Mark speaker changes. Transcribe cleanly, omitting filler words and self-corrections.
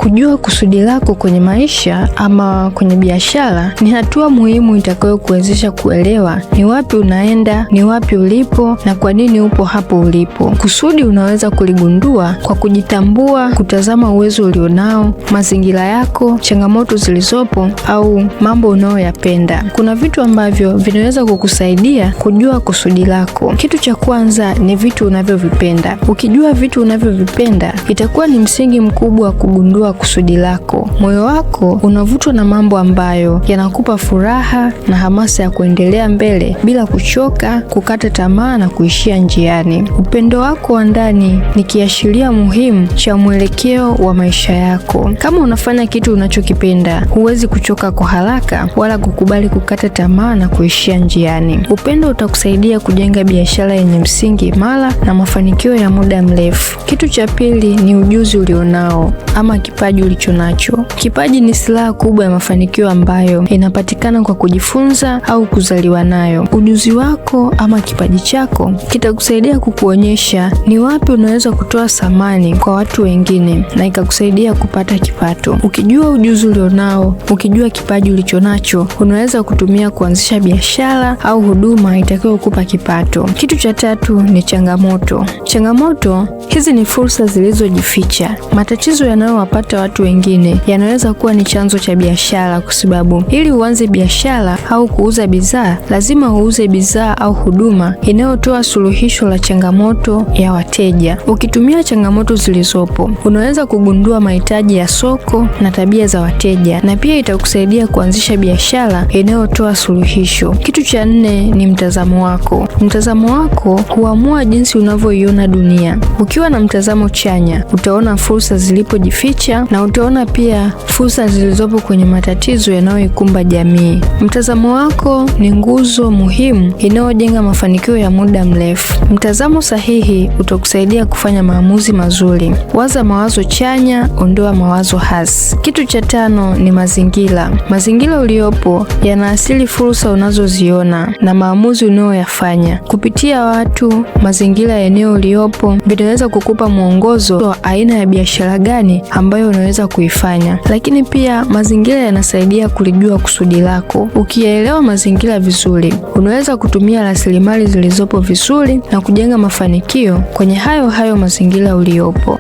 Speaker 1: Kujua kusudi lako kwenye maisha ama kwenye biashara ni hatua muhimu itakayokuwezesha kuelewa ni wapi unaenda, ni wapi ulipo na kwa nini upo hapo ulipo. Kusudi unaweza kuligundua kwa kujitambua, kutazama uwezo ulionao, mazingira yako, changamoto zilizopo au mambo unayoyapenda. Kuna vitu ambavyo vinaweza kukusaidia kujua kusudi lako. Kitu cha kwanza ni vitu unavyovipenda. Ukijua vitu unavyovipenda, itakuwa ni msingi mkubwa wa kugundua kusudi lako. Moyo wako unavutwa na mambo ambayo yanakupa furaha na hamasa ya kuendelea mbele bila kuchoka, kukata tamaa na kuishia njiani. Upendo wako wa ndani ni kiashiria muhimu cha mwelekeo wa maisha yako. Kama unafanya kitu unachokipenda, huwezi kuchoka kwa haraka wala kukubali kukata tamaa na kuishia njiani. Upendo utakusaidia kujenga biashara yenye msingi imara na mafanikio ya muda mrefu. Kitu cha pili ni ujuzi ulionao ama kipaji ulichonacho. Kipaji ni silaha kubwa ya mafanikio ambayo inapatikana kwa kujifunza au kuzaliwa nayo. Ujuzi wako ama kipaji chako kitakusaidia kukuonyesha ni wapi unaweza kutoa thamani kwa watu wengine na ikakusaidia kupata kipato. Ukijua ujuzi ulionao, ukijua kipaji ulichonacho, unaweza kutumia kuanzisha biashara au huduma itakayokupa kipato. Kitu cha tatu ni changamoto. Changamoto hizi ni fursa zilizojificha. Matatizo yanayowapata watu wengine yanaweza kuwa ni chanzo cha biashara, kwa sababu ili uanze biashara au kuuza bidhaa, lazima uuze bidhaa au huduma inayotoa suluhisho la changamoto ya wateja. Ukitumia changamoto zilizopo, unaweza kugundua mahitaji ya soko na tabia za wateja, na pia itakusaidia kuanzisha biashara inayotoa suluhisho. Kitu cha nne ni mtazamo wako. Mtazamo wako huamua jinsi unavyoiona dunia. Ukiwa na mtazamo chanya, utaona fursa zilipojificha na utaona pia fursa zilizopo kwenye matatizo yanayoikumba jamii. Mtazamo wako ni nguzo muhimu inayojenga mafanikio ya muda mrefu. Mtazamo sahihi utakusaidia kufanya maamuzi mazuri. Waza mawazo chanya, ondoa mawazo hasi. Kitu cha tano ni mazingira. Mazingira uliopo yanaathiri fursa unazoziona na maamuzi unayoyafanya. Kupitia watu, mazingira ya eneo uliopo vinaweza kukupa mwongozo wa aina ya biashara gani ambayo unaweza kuifanya. Lakini pia mazingira yanasaidia kulijua kusudi lako. Ukiyaelewa mazingira vizuri, unaweza kutumia rasilimali zilizopo vizuri na kujenga mafanikio kwenye hayo mazingira uliopo.